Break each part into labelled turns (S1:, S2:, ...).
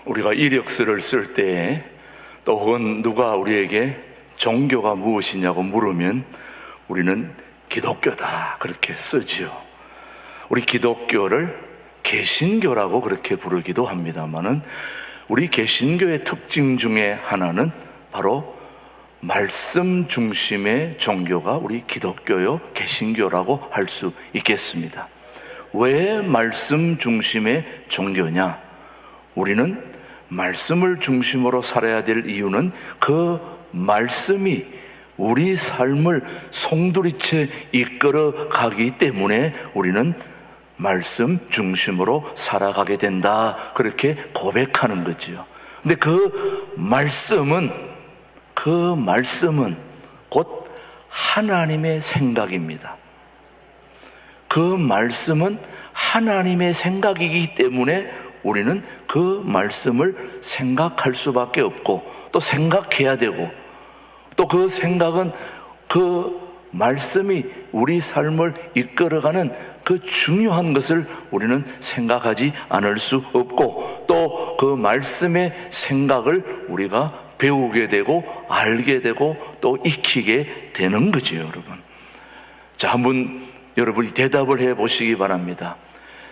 S1: 우리가 이력서를 쓸 때 또 혹은 누가 우리에게 종교가 무엇이냐고 물으면 우리는 기독교다 그렇게 쓰지요. 우리 기독교를 개신교라고 그렇게 부르기도 합니다만은 우리 개신교의 특징 중에 하나는 바로 말씀 중심의 종교가 우리 기독교요 개신교라고 할 수 있겠습니다. 왜 말씀 중심의 종교냐? 우리는 말씀을 중심으로 살아야 될 이유는 그 말씀이 우리 삶을 송두리째 이끌어 가기 때문에 우리는 말씀 중심으로 살아가게 된다 그렇게 고백하는 거지요. 근데 그 말씀은 곧 하나님의 생각입니다. 그 말씀은 하나님의 생각이기 때문에 우리는 그 말씀을 생각할 수밖에 없고 또 생각해야 되고 또 그 생각은 그 말씀이 우리 삶을 이끌어가는 그 중요한 것을 우리는 생각하지 않을 수 없고 또 그 말씀의 생각을 우리가 배우게 되고 알게 되고 또 익히게 되는 거죠, 여러분. 자, 한번 여러분이 대답을 해 보시기 바랍니다.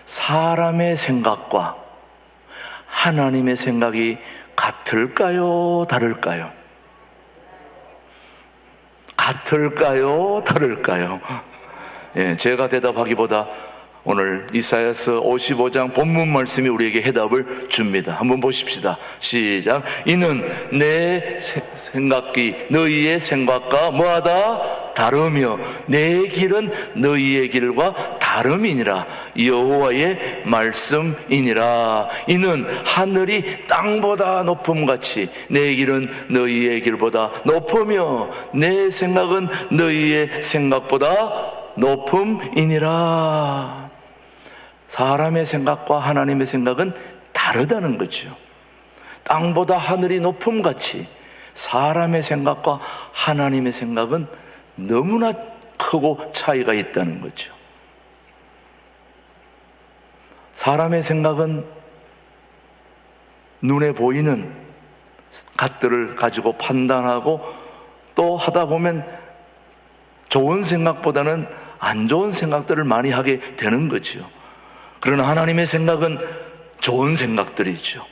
S1: 사람의 생각과 하나님의 생각이 같을까요? 다를까요? 같을까요? 다를까요? 예, 제가 대답하기보다 오늘 이사야서 55장 본문 말씀이 우리에게 해답을 줍니다. 한번 보십시다. 시작. 이는 내 생각이 너희의 생각과 뭐하다? 다르며 내 길은 너희의 길과 다름이니라. 여호와의 말씀이니라. 이는 하늘이 땅보다 높음같이 내 길은 너희의 길보다 높으며 내 생각은 너희의 생각보다 높음이니라. 사람의 생각과 하나님의 생각은 다르다는 거죠. 땅보다 하늘이 높음같이 사람의 생각과 하나님의 생각은 너무나 크고 차이가 있다는 거죠. 사람의 생각은 눈에 보이는 것들을 가지고 판단하고 또 하다 보면 좋은 생각보다는 안 좋은 생각들을 많이 하게 되는 거죠. 그러나 하나님의 생각은 좋은 생각들이죠.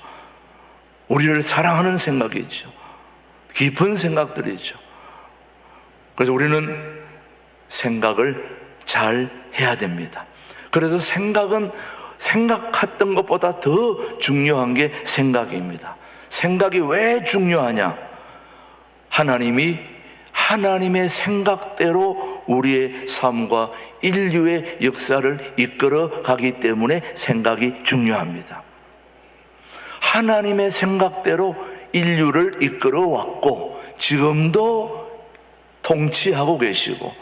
S1: 우리를 사랑하는 생각이죠. 깊은 생각들이죠. 그래서 우리는 생각을 잘 해야 됩니다. 그래서 생각은 생각했던 것보다 더 중요한 게 생각입니다. 생각이 왜 중요하냐? 하나님이 하나님의 생각대로 우리의 삶과 인류의 역사를 이끌어 가기 때문에 생각이 중요합니다. 하나님의 생각대로 인류를 이끌어 왔고 지금도 통치하고 계시고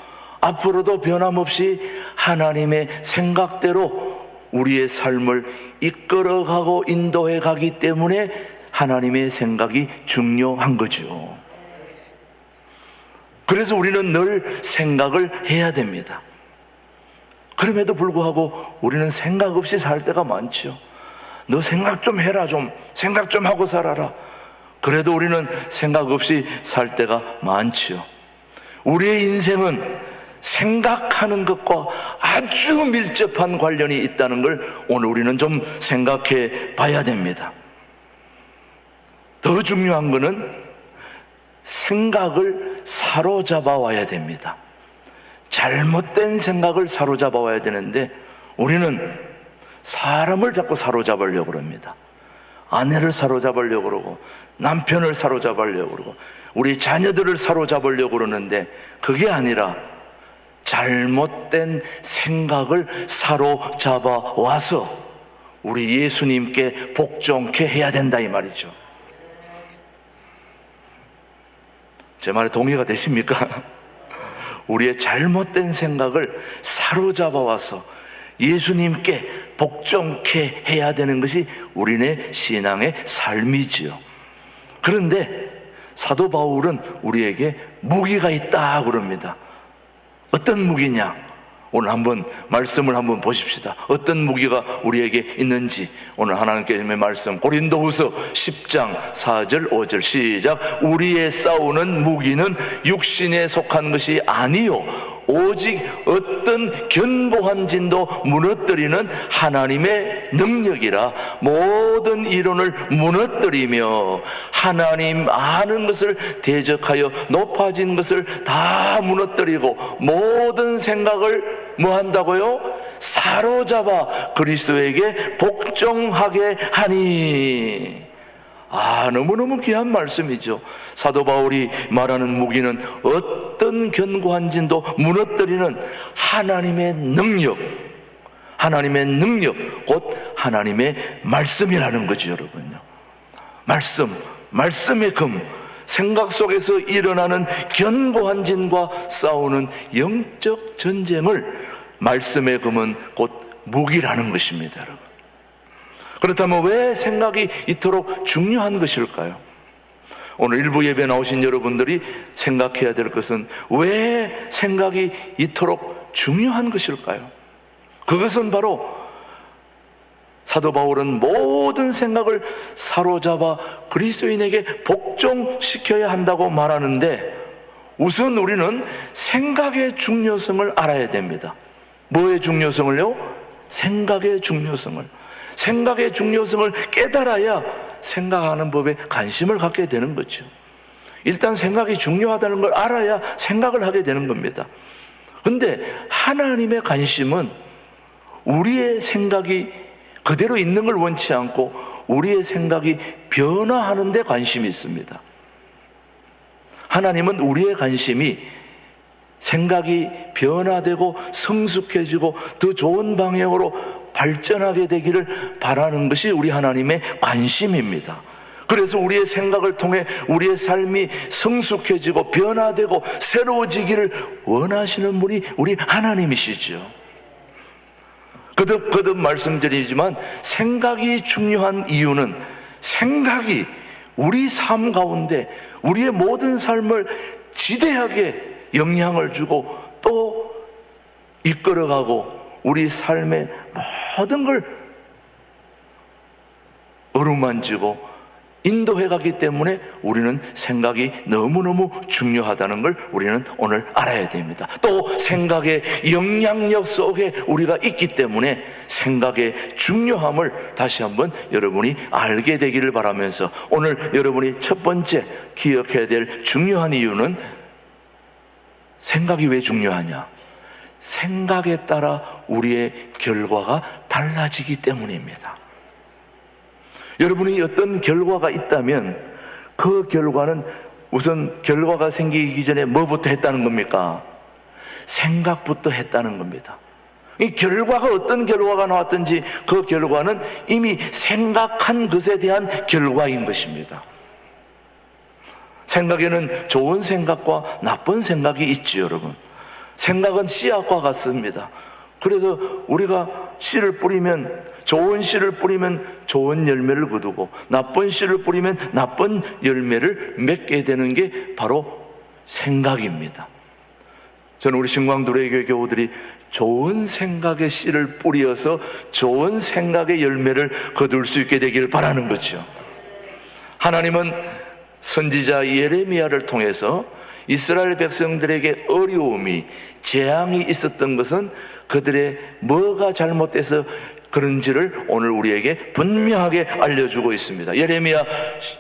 S1: 앞으로도 변함없이 하나님의 생각대로 우리의 삶을 이끌어가고 인도해 가기 때문에 하나님의 생각이 중요한 거죠. 그래서 우리는 늘 생각을 해야 됩니다. 그럼에도 불구하고 우리는 생각 없이 살 때가 많죠. 너 생각 좀 해라, 좀 생각 좀 하고 살아라. 그래도 우리는 생각 없이 살 때가 많죠. 우리의 인생은 생각하는 것과 아주 밀접한 관련이 있다는 걸 오늘 우리는 좀 생각해 봐야 됩니다. 더 중요한 것은 생각을 사로잡아 와야 됩니다. 잘못된 생각을 사로잡아 와야 되는데 우리는 사람을 자꾸 사로잡으려고 그럽니다. 아내를 사로잡으려고 그러고 남편을 사로잡으려고 그러고 우리 자녀들을 사로잡으려고 그러는데 그게 아니라 잘못된 생각을 사로잡아 와서 우리 예수님께 복종케 해야 된다 이 말이죠. 제 말에 동의가 되십니까? 우리의 잘못된 생각을 사로잡아 와서 예수님께 복종케 해야 되는 것이 우리네 신앙의 삶이지요. 그런데 사도 바울은 우리에게 무기가 있다 그럽니다. 어떤 무기냐? 오늘 한번 말씀을 한번 보십시다. 어떤 무기가 우리에게 있는지. 오늘 하나님께서의 말씀 고린도후서 10장 4절 5절 시작. 우리의 싸우는 무기는 육신에 속한 것이 아니요 오직 어떤 견고한 진도 무너뜨리는 하나님의 능력이라. 모든 이론을 무너뜨리며 하나님 아는 것을 대적하여 높아진 것을 다 무너뜨리고 모든 생각을 뭐 한다고요? 사로잡아 그리스도에게 복종하게 하니. 너무너무 귀한 말씀이죠. 사도 바울이 말하는 무기는 어떤 견고한 진도 무너뜨리는 하나님의 능력, 하나님의 능력, 곧 하나님의 말씀이라는 거죠, 여러분요. 말씀의 금, 생각 속에서 일어나는 견고한 진과 싸우는 영적 전쟁을 말씀의 금은 곧 무기라는 것입니다, 여러분. 그렇다면 왜 생각이 이토록 중요한 것일까요? 오늘 일부 예배 나오신 여러분들이 생각해야 될 것은 왜 생각이 이토록 중요한 것일까요? 그것은 바로 사도 바울은 모든 생각을 사로잡아 그리스도인에게 복종시켜야 한다고 말하는데, 우선 우리는 생각의 중요성을 알아야 됩니다. 뭐의 중요성을요? 생각의 중요성을. 생각의 중요성을 깨달아야 생각하는 법에 관심을 갖게 되는 거죠. 일단 생각이 중요하다는 걸 알아야 생각을 하게 되는 겁니다. 그런데 하나님의 관심은 우리의 생각이 그대로 있는 걸 원치 않고 우리의 생각이 변화하는 데 관심이 있습니다. 하나님은 우리의 관심이 생각이 변화되고 성숙해지고 더 좋은 방향으로 발전하게 되기를 바라는 것이 우리 하나님의 관심입니다. 그래서 우리의 생각을 통해 우리의 삶이 성숙해지고 변화되고 새로워지기를 원하시는 분이 우리 하나님이시죠. 거듭 말씀드리지만 생각이 중요한 이유는 생각이 우리 삶 가운데 우리의 모든 삶을 지대하게 영향을 주고 또 이끌어가고 우리 삶의 모든 걸 어루만지고 인도해가기 때문에 우리는 생각이 너무너무 중요하다는 걸 우리는 오늘 알아야 됩니다. 또 생각의 영향력 속에 우리가 있기 때문에 생각의 중요함을 다시 한번 여러분이 알게 되기를 바라면서, 오늘 여러분이 첫 번째 기억해야 될 중요한 이유는 생각이 왜 중요하냐? 생각에 따라 우리의 결과가 달라지기 때문입니다. 여러분이 어떤 결과가 있다면 그 결과는 우선 결과가 생기기 전에 뭐부터 했다는 겁니까? 생각부터 했다는 겁니다. 이 결과가 어떤 결과가 나왔든지 그 결과는 이미 생각한 것에 대한 결과인 것입니다. 생각에는 좋은 생각과 나쁜 생각이 있지요, 여러분. 생각은 씨앗과 같습니다. 그래서 우리가 씨를 뿌리면, 좋은 씨를 뿌리면 좋은 열매를 거두고 나쁜 씨를 뿌리면 나쁜 열매를 맺게 되는 게 바로 생각입니다. 저는 우리 신광두레교회 교우들이 좋은 생각의 씨를 뿌려서 좋은 생각의 열매를 거둘 수 있게 되기를 바라는 거죠. 하나님은 선지자 예레미야를 통해서 이스라엘 백성들에게 어려움이, 재앙이 있었던 것은 그들의 뭐가 잘못돼서 그런지를 오늘 우리에게 분명하게 알려주고 있습니다. 예레미야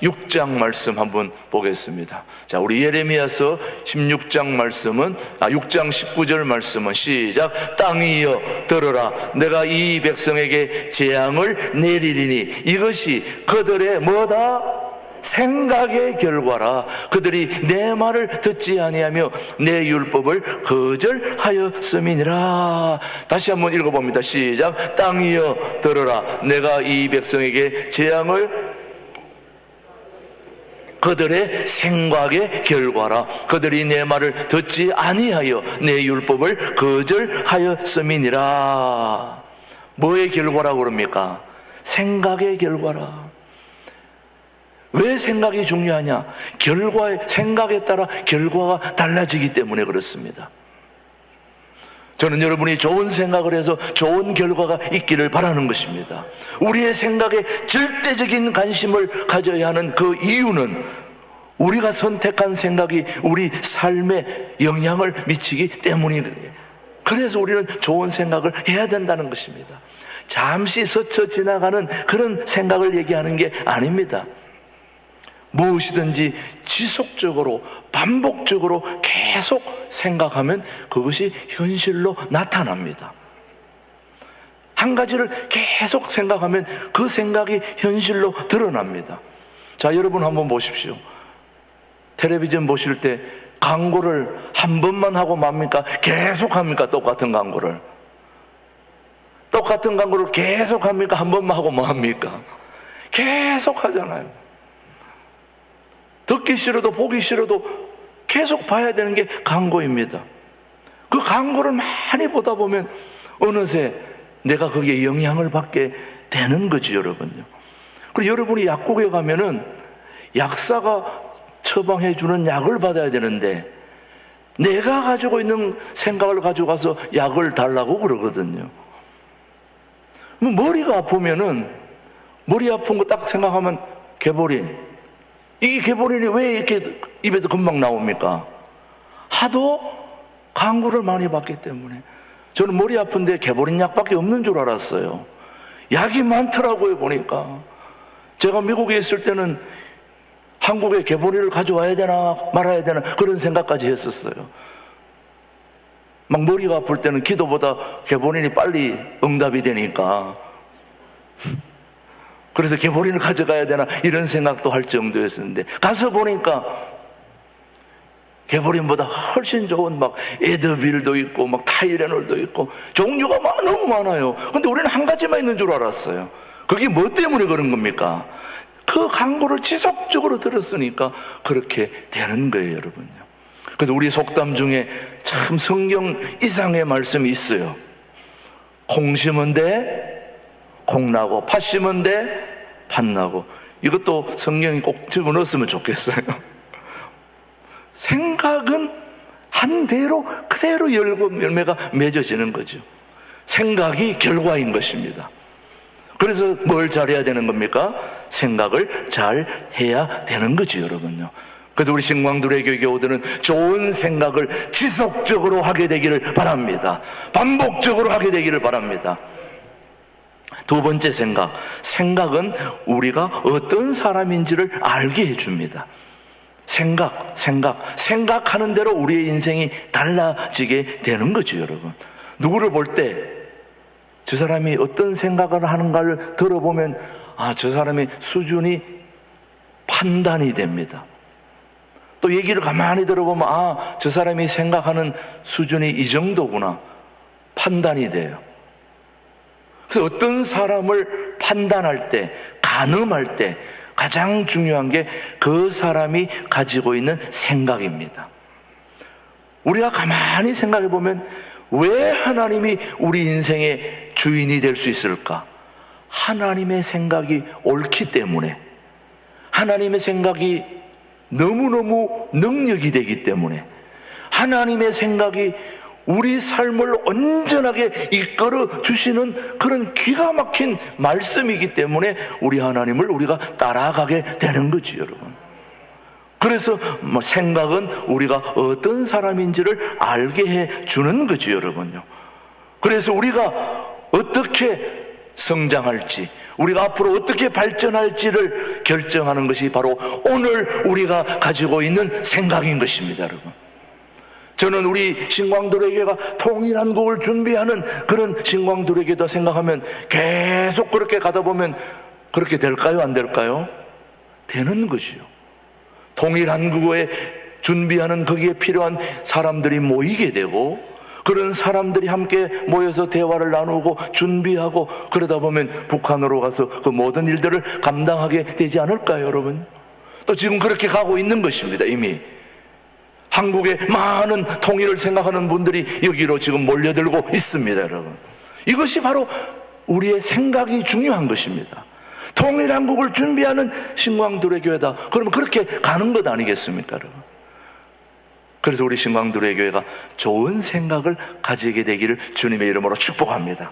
S1: 6장 말씀 한번 보겠습니다. 자, 우리 예레미야서 16장 말씀은 6장 19절 말씀은 시작. 땅이여 들으라, 내가 이 백성에게 재앙을 내리리니 이것이 그들의 뭐다? 생각의 결과라. 그들이 내 말을 듣지 아니하며 내 율법을 거절하였음이니라. 다시 한번 읽어봅니다. 시작. 땅이여 들으라, 내가 이 백성에게 재앙을, 그들의 생각의 결과라. 그들이 내 말을 듣지 아니하여 내 율법을 거절하였음이니라. 뭐의 결과라고 그럽니까? 생각의 결과라. 왜 생각이 중요하냐? 생각에 따라 결과가 달라지기 때문에 그렇습니다. 저는 여러분이 좋은 생각을 해서 좋은 결과가 있기를 바라는 것입니다. 우리의 생각에 절대적인 관심을 가져야 하는 그 이유는 우리가 선택한 생각이 우리 삶에 영향을 미치기 때문이거든요. 그래서 우리는 좋은 생각을 해야 된다는 것입니다. 잠시 스쳐 지나가는 그런 생각을 얘기하는 게 아닙니다. 무엇이든지 지속적으로 반복적으로 계속 생각하면 그것이 현실로 나타납니다. 한 가지를 계속 생각하면 그 생각이 현실로 드러납니다. 자, 여러분 한번 보십시오. 텔레비전 보실 때 광고를 한 번만 하고 맙니까? 계속 합니까? 똑같은 광고를. 똑같은 광고를 계속 합니까? 한 번만 하고 맙니까? 계속 하잖아요. 듣기 싫어도 보기 싫어도 계속 봐야 되는 게 광고입니다. 그 광고를 많이 보다 보면 어느새 내가 거기에 영향을 받게 되는 거지, 여러분요. 그리고 여러분이 약국에 가면은 약사가 처방해 주는 약을 받아야 되는데 내가 가지고 있는 생각을 가지고 가서 약을 달라고 그러거든요. 머리가 아프면은 머리 아픈 거 딱 생각하면 개보린. 이 개보린이 왜 이렇게 입에서 금방 나옵니까? 하도 광고를 많이 봤기 때문에. 저는 머리 아픈데 개보린 약밖에 없는 줄 알았어요. 약이 많더라고요, 보니까. 제가 미국에 있을 때는 한국에 개보린을 가져와야 되나 말아야 되나 그런 생각까지 했었어요. 막 머리가 아플 때는 기도보다 개보린이 빨리 응답이 되니까 그래서 개보린을 가져가야 되나 이런 생각도 할 정도였었는데 가서 보니까 개보린보다 훨씬 좋은 막 에드빌도 있고 막 타이레놀도 있고 종류가 너무 많아요. 근데 우리는 한 가지만 있는 줄 알았어요. 그게 뭐 때문에 그런 겁니까? 그 광고를 지속적으로 들었으니까 그렇게 되는 거예요, 여러분요. 그래서 우리 속담 중에 참 성경 이상의 말씀이 있어요. 콩 심은 데 콩 나고 팥 심은 데 팥 나고. 이것도 성경이 꼭 집어넣었으면 좋겠어요. 생각은 한 대로 그대로 열매가 맺어지는 거죠. 생각이 결과인 것입니다. 그래서 뭘 잘해야 되는 겁니까? 생각을 잘 해야 되는 거죠, 여러분요. 그래서 우리 신광두레교 교우들은 좋은 생각을 지속적으로 하게 되기를 바랍니다. 반복적으로 하게 되기를 바랍니다. 두 번째 생각. 생각은 우리가 어떤 사람인지를 알게 해줍니다. 생각하는 대로 우리의 인생이 달라지게 되는 거죠, 여러분. 누구를 볼 때 저 사람이 어떤 생각을 하는가를 들어보면 저 사람의 수준이 판단이 됩니다. 또 얘기를 가만히 들어보면 저 사람이 생각하는 수준이 이 정도구나 판단이 돼요. 그래서 어떤 사람을 판단할 때, 가늠할 때 가장 중요한 게 그 사람이 가지고 있는 생각입니다. 우리가 가만히 생각해 보면 왜 하나님이 우리 인생의 주인이 될 수 있을까? 하나님의 생각이 옳기 때문에, 하나님의 생각이 너무너무 능력이 되기 때문에, 하나님의 생각이 우리 삶을 온전하게 이끌어 주시는 그런 기가 막힌 말씀이기 때문에 우리 하나님을 우리가 따라가게 되는 거지, 여러분. 그래서 생각은 우리가 어떤 사람인지를 알게 해 주는 거지, 여러분요. 그래서 우리가 어떻게 성장할지, 우리가 앞으로 어떻게 발전할지를 결정하는 것이 바로 오늘 우리가 가지고 있는 생각인 것입니다, 여러분. 저는 우리 신광두레교회가 통일한 국을 준비하는 그런 신광두레교회다 생각하면 계속 그렇게 가다 보면 그렇게 될까요? 안 될까요? 되는 것이요. 통일한국에 준비하는 거기에 필요한 사람들이 모이게 되고 그런 사람들이 함께 모여서 대화를 나누고 준비하고 그러다 보면 북한으로 가서 그 모든 일들을 감당하게 되지 않을까요, 여러분? 또 지금 그렇게 가고 있는 것입니다. 이미 한국의 많은 통일을 생각하는 분들이 여기로 지금 몰려들고 있습니다, 여러분. 이것이 바로 우리의 생각이 중요한 것입니다. 통일한국을 준비하는 신광두레교회다. 그러면 그렇게 가는 것 아니겠습니까, 여러분? 그래서 우리 신광두레 교회가 좋은 생각을 가지게 되기를 주님의 이름으로 축복합니다.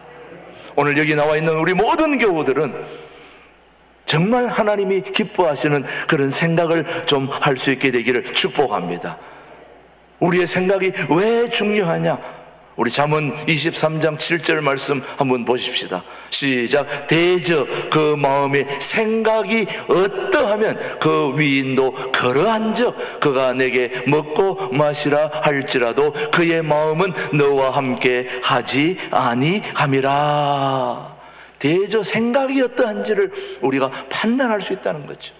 S1: 오늘 여기 나와 있는 우리 모든 교우들은 정말 하나님이 기뻐하시는 그런 생각을 좀 할 수 있게 되기를 축복합니다. 우리의 생각이 왜 중요하냐? 우리 잠언 23장 7절 말씀 한번 보십시다. 시작. 대저 그 마음의 생각이 어떠하면 그 위인도 그러한즉 그가 내게 먹고 마시라 할지라도 그의 마음은 너와 함께 하지 아니함이라. 대저 생각이 어떠한지를 우리가 판단할 수 있다는 거죠.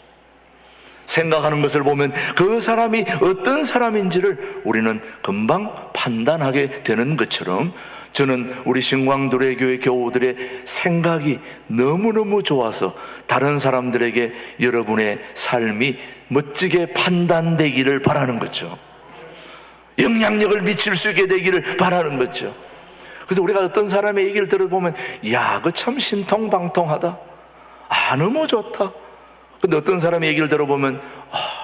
S1: 생각하는 것을 보면 그 사람이 어떤 사람인지를 우리는 금방 판단하게 되는 것처럼, 저는 우리 신광두레 교회 교우들의 생각이 너무너무 좋아서 다른 사람들에게 여러분의 삶이 멋지게 판단되기를 바라는 거죠. 영향력을 미칠 수 있게 되기를 바라는 거죠. 그래서 우리가 어떤 사람의 얘기를 들어보면, 야, 그 참 신통방통하다, 너무 좋다. 근데 어떤 사람의 얘기를 들어보면,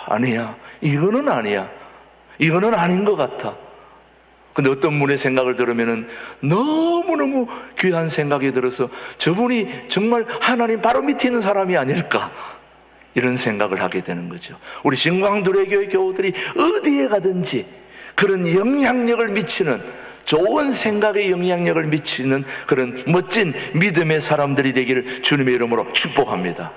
S1: 아니야, 이거는 아니야, 이거는 아닌 것 같아. 근데 어떤 분의 생각을 들으면 너무너무 귀한 생각이 들어서 저분이 정말 하나님 바로 밑에 있는 사람이 아닐까, 이런 생각을 하게 되는 거죠. 우리 신광두레 교회 교우들이 어디에 가든지 그런 영향력을 미치는, 좋은 생각에 영향력을 미치는 그런 멋진 믿음의 사람들이 되기를 주님의 이름으로 축복합니다.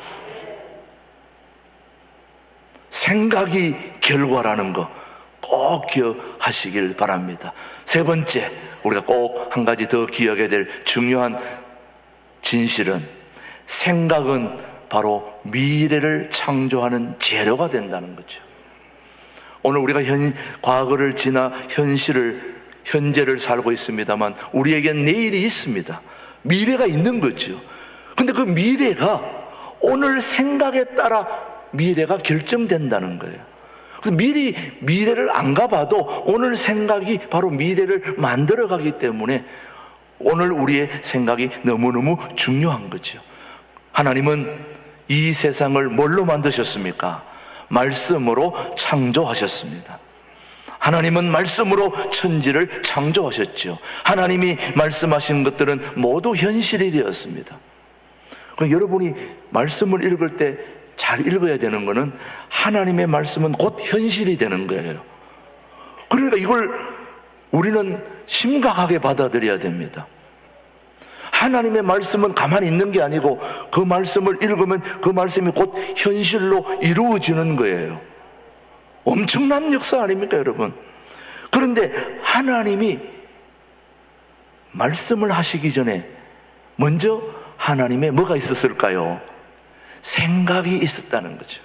S1: 생각이 결과라는 거 꼭 기억하시길 바랍니다. 세 번째, 우리가 꼭 한 가지 더 기억해야 될 중요한 진실은, 생각은 바로 미래를 창조하는 재료가 된다는 거죠. 오늘 우리가 과거를 지나 현재를 살고 있습니다만, 우리에겐 내일이 있습니다. 미래가 있는 거죠. 근데 그 미래가 오늘 생각에 따라 미래가 결정된다는 거예요. 그래서 미래를 안 가봐도 오늘 생각이 바로 미래를 만들어가기 때문에 오늘 우리의 생각이 너무너무 중요한 거죠. 하나님은 이 세상을 뭘로 만드셨습니까? 말씀으로 창조하셨습니다. 하나님은 말씀으로 천지를 창조하셨죠. 하나님이 말씀하신 것들은 모두 현실이 되었습니다. 그럼 여러분이 말씀을 읽을 때 잘 읽어야 되는 것은, 하나님의 말씀은 곧 현실이 되는 거예요. 그러니까 이걸 우리는 심각하게 받아들여야 됩니다. 하나님의 말씀은 가만히 있는 게 아니고, 그 말씀을 읽으면 그 말씀이 곧 현실로 이루어지는 거예요. 엄청난 역사 아닙니까, 여러분? 그런데 하나님이 말씀을 하시기 전에 먼저 하나님의 뭐가 있었을까요? 생각이 있었다는 거죠.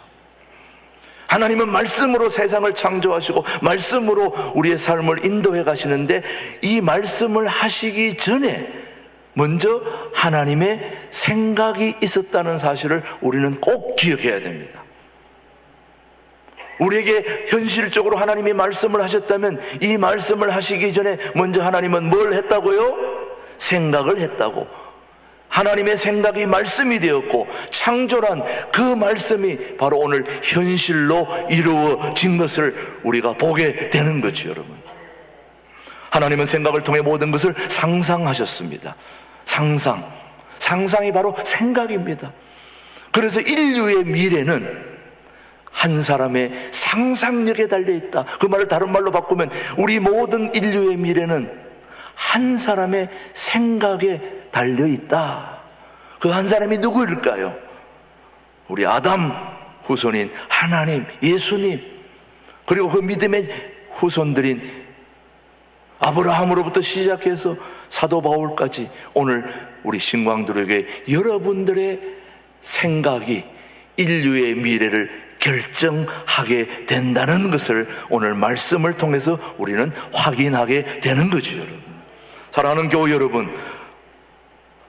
S1: 하나님은 말씀으로 세상을 창조하시고 말씀으로 우리의 삶을 인도해 가시는데, 이 말씀을 하시기 전에 먼저 하나님의 생각이 있었다는 사실을 우리는 꼭 기억해야 됩니다. 우리에게 현실적으로 하나님이 말씀을 하셨다면, 이 말씀을 하시기 전에 먼저 하나님은 뭘 했다고요? 생각을 했다고. 하나님의 생각이 말씀이 되었고, 창조란 그 말씀이 바로 오늘 현실로 이루어진 것을 우리가 보게 되는 거죠, 여러분. 하나님은 생각을 통해 모든 것을 상상하셨습니다. 상상이 바로 생각입니다. 그래서 인류의 미래는 한 사람의 상상력에 달려있다. 그 말을 다른 말로 바꾸면, 우리 모든 인류의 미래는 한 사람의 생각에 달려있다. 그 한 사람이 누구일까요? 우리 아담 후손인 하나님, 예수님, 그리고 그 믿음의 후손들인 아브라함으로부터 시작해서 사도 바울까지, 오늘 우리 신광두레교회 여러분들의 생각이 인류의 미래를 결정하게 된다는 것을 오늘 말씀을 통해서 우리는 확인하게 되는 거죠, 여러분. 사랑하는 교우 여러분,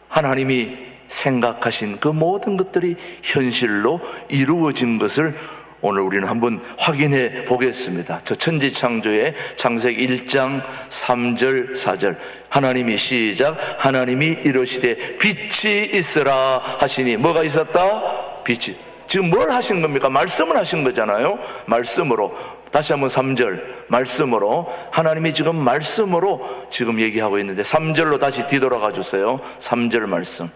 S1: 하나님이 생각하신 그 모든 것들이 현실로 이루어진 것을 오늘 우리는 한번 확인해 보겠습니다. 저 천지창조의 창세기 1장 3절 4절, 하나님이 시작. 하나님이 이르시되 빛이 있으라 하시니, 뭐가 있었다? 빛이. 지금 뭘 하신 겁니까? 말씀을 하신 거잖아요. 말씀으로. 다시 한번 3절 말씀으로. 하나님이 지금 말씀으로 지금 얘기하고 있는데 3절로 다시 뒤돌아가 주세요. 3절 말씀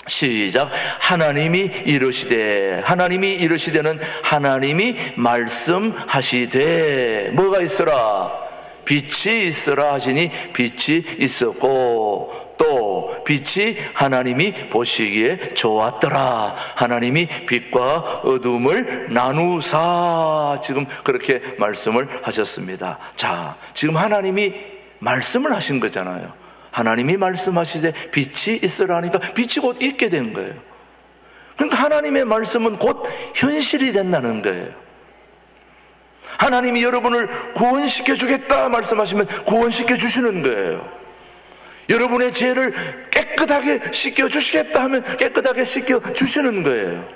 S1: 시작. 하나님이 이르시되, 하나님이 이르시되는 하나님이 말씀하시되 뭐가 있으라? 빛이 있으라 하시니 빛이 있었고, 또 빛이 하나님이 보시기에 좋았더라. 하나님이 빛과 어둠을 나누사. 지금 그렇게 말씀을 하셨습니다. 자, 지금 하나님이 말씀을 하신 거잖아요. 하나님이 말씀하시되 빛이 있으라 하니까 빛이 곧 있게 된 거예요. 그러니까 하나님의 말씀은 곧 현실이 된다는 거예요. 하나님이 여러분을 구원시켜 주겠다 말씀하시면 구원시켜 주시는 거예요. 여러분의 죄를 깨끗하게 씻겨 주시겠다 하면 깨끗하게 씻겨 주시는 거예요.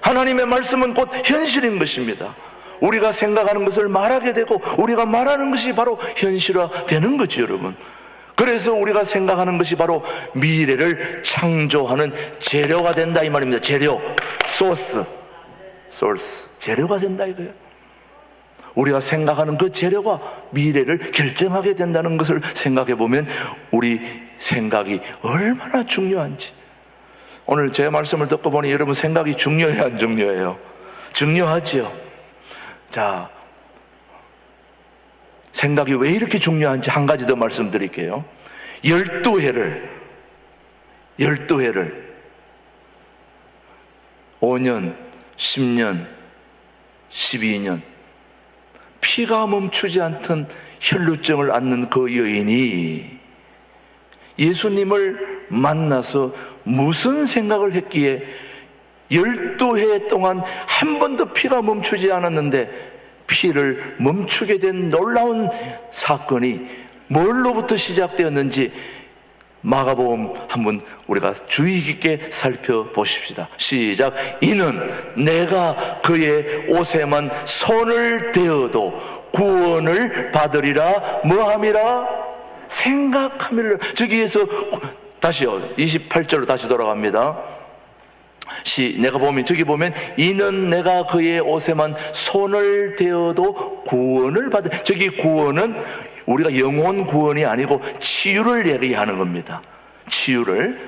S1: 하나님의 말씀은 곧 현실인 것입니다. 우리가 생각하는 것을 말하게 되고 우리가 말하는 것이 바로 현실화되는 거죠, 여러분. 그래서 우리가 생각하는 것이 바로 미래를 창조하는 재료가 된다 이 말입니다. 재료, 소스, 재료가 된다 이거예요. 우리가 생각하는 그 재료가 미래를 결정하게 된다는 것을 생각해 보면 우리 생각이 얼마나 중요한지. 오늘 제 말씀을 듣고 보니 여러분 생각이 중요해요, 안 중요해요? 중요하지요. 자, 생각이 왜 이렇게 중요한지 한 가지 더 말씀드릴게요. 12회를 5년, 10년, 12년 피가 멈추지 않던 혈루증을 앓는 그 여인이 예수님을 만나서 무슨 생각을 했기에 12해 동안 한 번도 피가 멈추지 않았는데 피를 멈추게 된 놀라운 사건이 뭘로부터 시작되었는지 마가복음 한번 우리가 주의 깊게 살펴보십시다. 시작. 이는 내가 그의 옷에만 손을 대어도 구원을 받으리라 뭐함이라? 생각함이라. 저기에서 다시요 28절로 다시 돌아갑니다. 내가 보면 저기 보면 이는 내가 그의 옷에만 손을 대어도 구원을 받을. 저기 구원은 우리가 영혼 구원이 아니고 치유를 얘기하는 겁니다. 치유를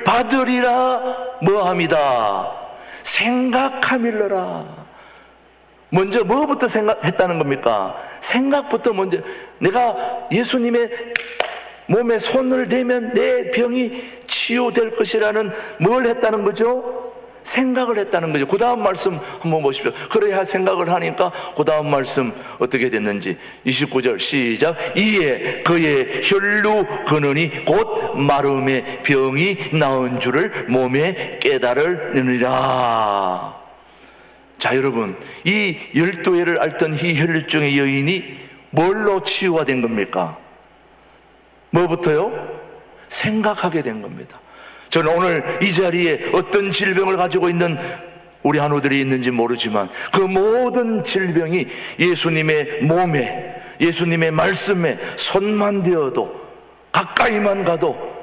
S1: 받으리라 뭐함이다? 생각함일러라. 먼저 뭐부터 생각했다는 겁니까? 생각부터 먼저. 내가 예수님의 몸에 손을 대면 내 병이 치유될 것이라는 뭘 했다는 거죠? 생각을 했다는 거죠. 그 다음 말씀 한번 보십시오. 그래야 생각을 하니까 그 다음 말씀 어떻게 됐는지 29절 시작. 이에 그의 혈루 근원이 곧 마름의 병이 나은 줄을 몸에 깨달으느니라. 자, 여러분, 이 12해를 앓던 이 혈루증의 여인이 뭘로 치유가 된 겁니까? 뭐부터요? 생각하게 된 겁니다. 저는 오늘 이 자리에 어떤 질병을 가지고 있는 우리 한우들이 있는지 모르지만 그 모든 질병이 예수님의 몸에, 예수님의 말씀에 손만 대어도, 가까이만 가도,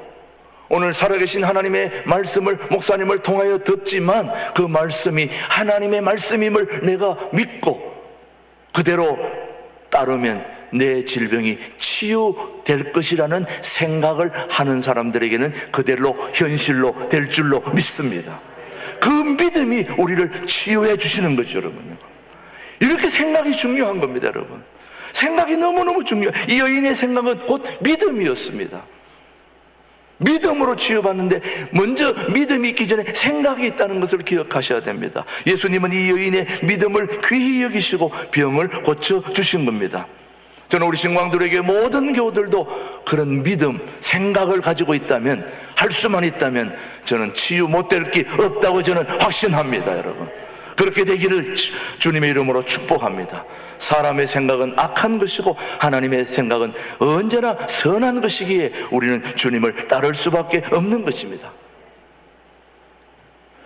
S1: 오늘 살아계신 하나님의 말씀을 목사님을 통하여 듣지만 그 말씀이 하나님의 말씀임을 내가 믿고 그대로 따르면 내 질병이 치유될 것이라는 생각을 하는 사람들에게는 그대로 현실로 될 줄로 믿습니다. 그 믿음이 우리를 치유해 주시는 거죠, 여러분. 이렇게 생각이 중요한 겁니다, 여러분. 생각이 너무너무 중요해요. 이 여인의 생각은 곧 믿음이었습니다. 믿음으로 치유받는데 먼저 믿음이 있기 전에 생각이 있다는 것을 기억하셔야 됩니다. 예수님은 이 여인의 믿음을 귀히 여기시고 병을 고쳐주신 겁니다. 저는 우리 신광들에게 모든 교우들도 그런 믿음, 생각을 가지고 있다면, 할 수만 있다면 저는 치유 못될 게 없다고 저는 확신합니다, 여러분. 그렇게 되기를 주님의 이름으로 축복합니다. 사람의 생각은 악한 것이고 하나님의 생각은 언제나 선한 것이기에 우리는 주님을 따를 수밖에 없는 것입니다.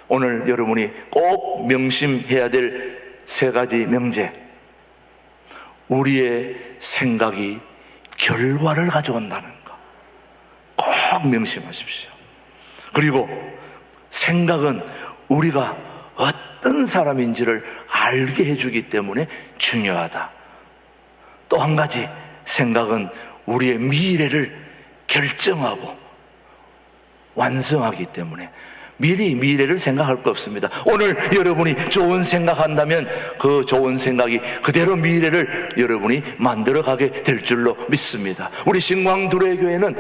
S1: 오늘 여러분이 꼭 명심해야 될 3가지 명제. 우리의 생각이 결과를 가져온다는 거 꼭 명심하십시오. 그리고 생각은 우리가 어떤 사람인지를 알게 해주기 때문에 중요하다. 또 한 가지 생각은 우리의 미래를 결정하고 완성하기 때문에 미리 미래를 생각할 거 없습니다. 오늘 여러분이 좋은 생각한다면 그 좋은 생각이 그대로 미래를 여러분이 만들어가게 될 줄로 믿습니다. 우리 신광두레 교회는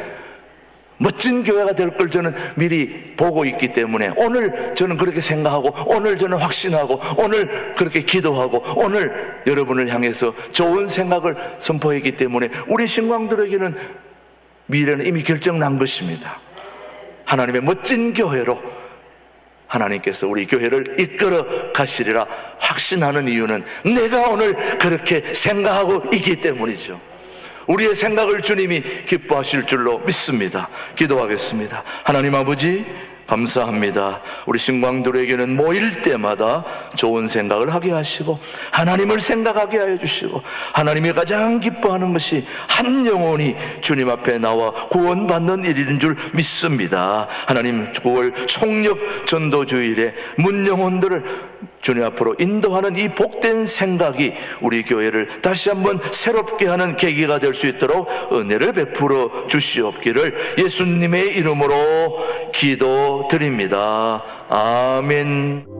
S1: 멋진 교회가 될 걸 저는 미리 보고 있기 때문에 오늘 저는 그렇게 생각하고 오늘 저는 확신하고 오늘 그렇게 기도하고 오늘 여러분을 향해서 좋은 생각을 선포했기 때문에 우리 신광두레에게는 미래는 이미 결정난 것입니다. 하나님의 멋진 교회로 하나님께서 우리 교회를 이끌어 가시리라 확신하는 이유는 내가 오늘 그렇게 생각하고 있기 때문이죠. 우리의 생각을 주님이 기뻐하실 줄로 믿습니다. 기도하겠습니다. 하나님 아버지 감사합니다. 우리 신광들에게는 모일 때마다 좋은 생각을 하게 하시고 하나님을 생각하게 하여 주시고 하나님이 가장 기뻐하는 것이 한 영혼이 주님 앞에 나와 구원받는 일인 줄 믿습니다. 하나님 9월 총력 전도주일에 문영혼들을 주님 앞으로 인도하는 이 복된 생각이 우리 교회를 다시 한번 새롭게 하는 계기가 될 수 있도록 은혜를 베풀어 주시옵기를 예수님의 이름으로 기도드립니다. 아멘.